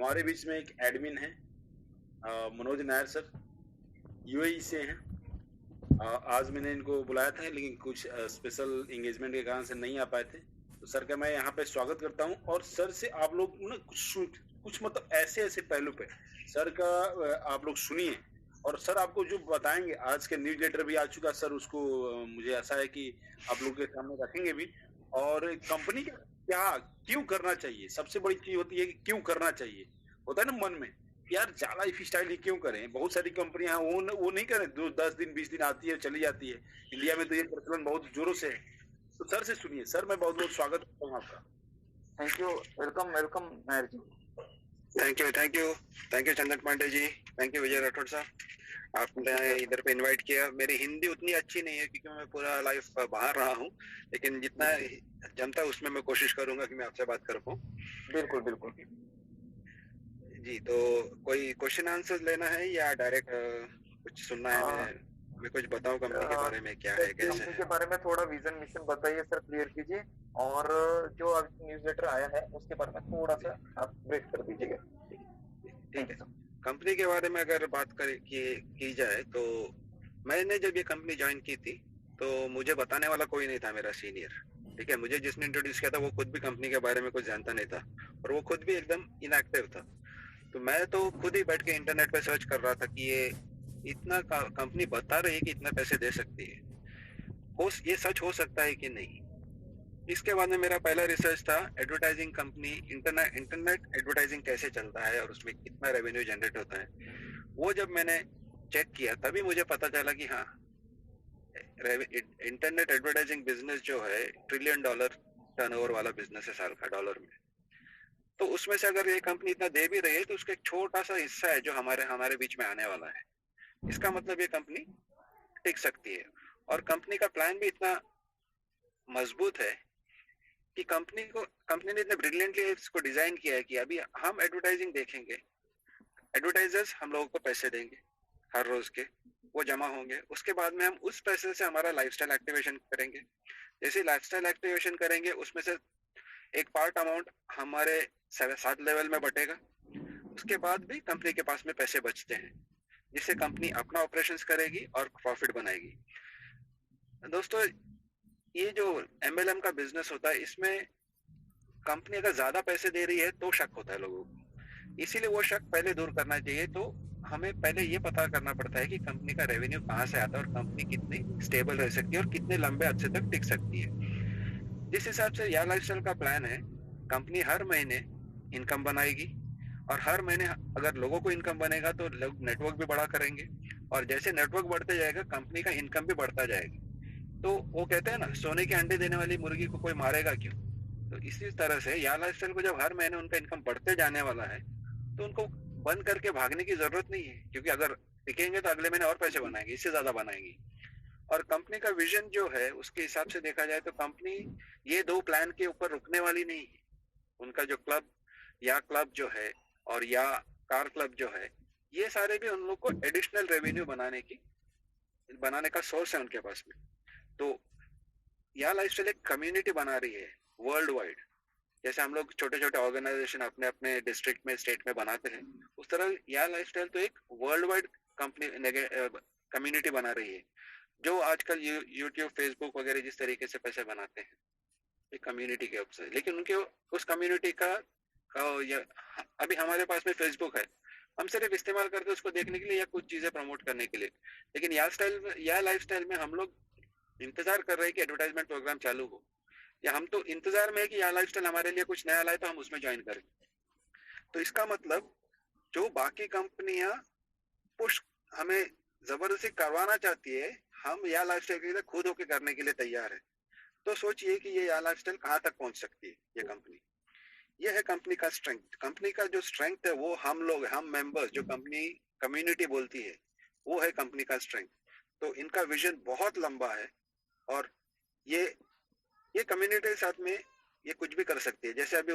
हमारे बीच में एक एडमिन है, मनोज नायर सर, यूएई से हैं। आज मैंने इनको बुलाया था, लेकिन कुछ स्पेशल एंगेजमेंट के कारण से नहीं आ पाए थे। तो सर का मैं यहाँ पे स्वागत करता हूँ, और सर से आप लोग ना कुछ मतलब ऐसे पहलू पे सर का आप लोग सुनिए, और सर आपको जो बताएंगे, आज के न्यूज़ लेटर भी आ चुका सर, उसको मुझे आशा है कि आप लोग के सामने रखेंगे भी। और कंपनी का क्या क्यों करना चाहिए, सबसे बड़ी चीज होती है कि क्यों करना चाहिए, होता है ना मन में, यार जाला लाइफ स्टाइल ही क्यों करें। बहुत सारी कंपनियां वो नहीं करें, 10 दिन 20 दिन आती है चली जाती है। इंडिया में तो ये प्रचलन बहुत जोरों से है। तो सर से सुनिए। सर, मैं बहुत बहुत स्वागत करता हूँ आपका। Thank you, welcome welcome Nair ji. Thank you Chandan Pandey ji, thank you Vijay Rathore साहब, आपने इधर पे इनवाइट किया। मेरी हिंदी उतनी अच्छी नहीं है क्योंकि मैं पूरा लाइफ बाहर रहा हूँ, लेकिन जितना जमता है उसमें मैं कोशिश करूंगा कि मैं आपसे बात कर पाऊँ। बिल्कुल बिल्कुल जी, तो कोई क्वेश्चन आंसर लेना है या डायरेक्ट कुछ सुनना है? मैं कुछ बताऊं कंपनी के बारे में, क्या है कैसे कंपनी के बारे में थोड़ा विजन मिशन बताइए सर, क्लियर कीजिए, और जो अभी न्यूज़लेटर आया है उसके बारे में थोड़ा सा आप ब्रीफ कर दीजिएगा। ठीक है। कंपनी के बारे में अगर बात की जाए तो मैंने जब ये कंपनी ज्वाइन की थी तो मुझे बताने वाला कोई नहीं था, मेरा सीनियर। ठीक है, मुझे जिसने इंट्रोड्यूस किया था वो खुद भी कंपनी के बारे में कुछ जानता नहीं था, और वो खुद भी एकदम इनएक्टिव था। तो मैं तो खुद ही बैठ के इंटरनेट पे सर्च कर रहा था कि ये इतना कंपनी बता रही है कि इतना पैसे दे सकती है, ये सच हो सकता है कि नहीं। इसके बाद में मेरा पहला रिसर्च था एडवर्टाइजिंग कंपनी, इंटरनेट एडवर्टाइजिंग कैसे चलता है और उसमें कितना रेवेन्यू जनरेट होता है। वो जब मैंने चेक किया तभी मुझे पता चला कि हाँ, इंटरनेट एडवर्टाइजिंग बिजनेस जो है $1 ट्रिलियन टर्नओवर वाला बिजनेस है साल का, डॉलर में। तो उसमें से अगर ये कंपनी इतना दे भी रही है तो उसका एक छोटा सा हिस्सा है जो हमारे बीच में आने वाला है। इसका मतलब ये कंपनी टिक सकती है, और कंपनी का प्लान भी इतना मजबूत है कि कंपनी ने इतने ब्रिलियंटली इसको डिजाइन किया है कि अभी हम एडवर्टाइजिंग देखेंगे, एडवर्टाइजर्स हम लोगों को पैसे देंगे हर रोज के, वो जमा होंगे। उसके बाद में हम उस पैसे से हमारा लाइफस्टाइल एक्टिवेशन करेंगे। जैसे लाइफस्टाइल एक्टिवेशन करेंगे उसमें से एक पार्ट अमाउंट हमारे 7 लेवल में बटेगा। उसके बाद भी कंपनी के पास में पैसे बचते हैं, जिससे कंपनी अपना ऑपरेशंस करेगी और प्रॉफिट बनाएगी। दोस्तों, ये जो MLM का बिजनेस होता है, इसमें कंपनी अगर ज्यादा पैसे दे रही है तो शक होता है लोगों को, इसीलिए वो शक पहले दूर करना चाहिए। तो हमें पहले ये पता करना पड़ता है कि कंपनी का रेवेन्यू कहाँ से आता है और कंपनी कितनी स्टेबल रह सकती है और कितने लंबे अरसे तक टिक सकती है। जिस हिसाब से या लाइफस्टाइल का प्लान है, कंपनी हर महीने इनकम बनाएगी, और हर महीने अगर लोगों को इनकम बनेगा तो लोग नेटवर्क भी बड़ा करेंगे, और जैसे नेटवर्क बढ़ते जाएगा कंपनी का इनकम भी बढ़ता जाएगा। तो वो कहते हैं ना, सोने के अंडे देने वाली मुर्गी को कोई मारेगा क्यों। तो इसी तरह से या लाइफस्टाइल को जब हर महीने उनका इनकम बढ़ते जाने वाला है तो उनको बंद करके भागने की जरूरत नहीं है, क्योंकि अगर टिकेंगे तो अगले महीने और पैसे बनाएंगे, इससे ज्यादा बनाएंगे। और कंपनी का विजन जो है उसके हिसाब से देखा जाए तो कंपनी ये 2 प्लान के ऊपर रुकने वाली नहीं है। उनका जो क्लब जो है और या कार क्लब जो है, ये सारे भी उन लोग को एडिशनल रेवेन्यू बनाने का सोर्स है उनके पास में। तो या लाइफस्टाइल एक कम्युनिटी बना रही है वर्ल्ड वाइड। जैसे हम लोग छोटे छोटे ऑर्गेनाइजेशन अपने अपने डिस्ट्रिक्ट में, स्टेट में बनाते हैं, उस तरह या लाइफस्टाइल तो एक वर्ल्ड वाइड कम्युनिटी बना रही है, जो आजकल यूट्यूब, फेसबुक वगैरह जिस तरीके से पैसे बनाते हैं एक कम्युनिटी के ऊपर। लेकिन उनके उस कम्युनिटी का अभी हमारे पास में फेसबुक है, हम सिर्फ इस्तेमाल करते हैं उसको देखने के लिए या कुछ चीजें प्रमोट करने के लिए। लेकिन या लाइफस्टाइल में हम लोग इंतजार कर रहे हैं कि एडवर्टाइजमेंट प्रोग्राम चालू हो, या हम तो इंतजार में है कि या लाइफस्टाइल हमारे लिए कुछ नया लाए तो हम उसमें ज्वाइन करें। तो इसका मतलब जो बाकी कंपनियां पुश हमें जबरदस्ती करवाना चाहती है, हम या लाइफस्टाइल के लिए खुद होके करने के लिए तैयार है। तो सोचिए कि ये या लाइफस्टाइल कहाँ तक पहुंच सकती है। ये कंपनी, ये है कंपनी का स्ट्रेंथ। कंपनी का जो स्ट्रेंथ है वो हम लोग, हम मेंबर्स, जो कंपनी कम्युनिटी बोलती है, वो है कंपनी का स्ट्रेंथ। तो इनका विजन बहुत लंबा है, और ये कम्युनिटी के साथ में ये कुछ भी कर सकती है। जैसे अभी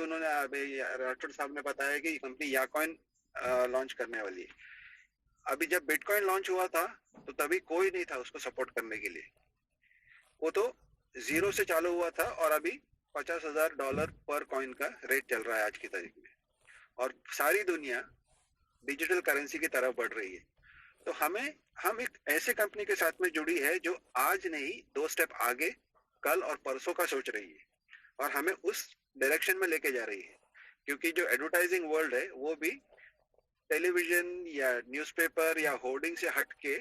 राठौड़ साहब ने बताया कि कंपनी या कॉइन लॉन्च करने वाली है। अभी जब बिटकॉइन लॉन्च हुआ था तो तभी कोई नहीं था उसको सपोर्ट करने के लिए, वो तो 0 से चालू हुआ था, और अभी $50,000 पर कॉइन का रेट चल रहा है आज की तारीख में। और सारी दुनिया डिजिटल करेंसी की तरफ बढ़ रही है। तो हम एक ऐसे कंपनी के साथ में जुड़ी है जो आज नहीं 2 स्टेप आगे कल और परसों का सोच रही है और हमें उस डायरेक्शन में लेके जा रही है, क्योंकि जो एडवर्टाइजिंग वर्ल्ड है वो भी टेलीविजन या न्यूज़पेपर या होर्डिंग से हट के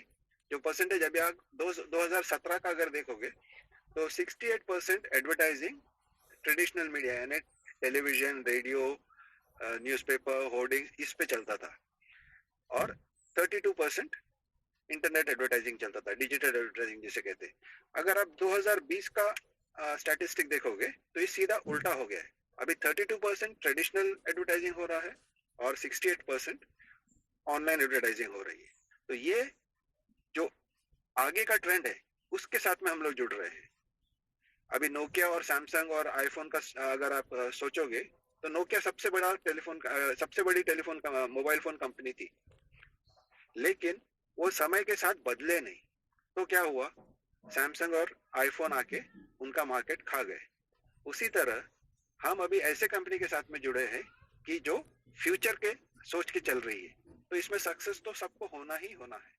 जो परसेंटेज अभी आप 2017 का अगर देखोगे तो 68% एडवर्टाइजिंग ट्रेडिशनल मीडिया यानी टेलीविजन, रेडियो, न्यूज़पेपर, होर्डिंग इस पे चलता था और 32% इंटरनेट एडवर्टाइजिंग चलता था, डिजिटल एडवर्टाइजिंग जिसे कहते हैं। अगर आप 2020 का स्टैटिस्टिक देखोगे तो ये सीधा उल्टा हो गया है। अभी 32% ट्रेडिशनल एडवर्टाइजिंग हो रहा है और 68% ऑनलाइन एडवर्टाइजिंग हो रही है। तो ये जो आगे का ट्रेंड है उसके साथ में हम लोग जुड़ रहे हैं। अभी नोकिया और सैमसंग और आईफोन का अगर आप सोचोगे तो नोकिया सबसे बड़ी टेलीफोन का मोबाइल फोन कंपनी थी, लेकिन वो समय के साथ बदले नहीं। तो क्या हुआ, सैमसंग और आईफोन आके उनका मार्केट खा गए। उसी तरह हम अभी ऐसे कंपनी के साथ में जुड़े हैं कि जो फ्यूचर के सोच के चल रही है। तो इसमें सक्सेस तो सबको होना ही होना है।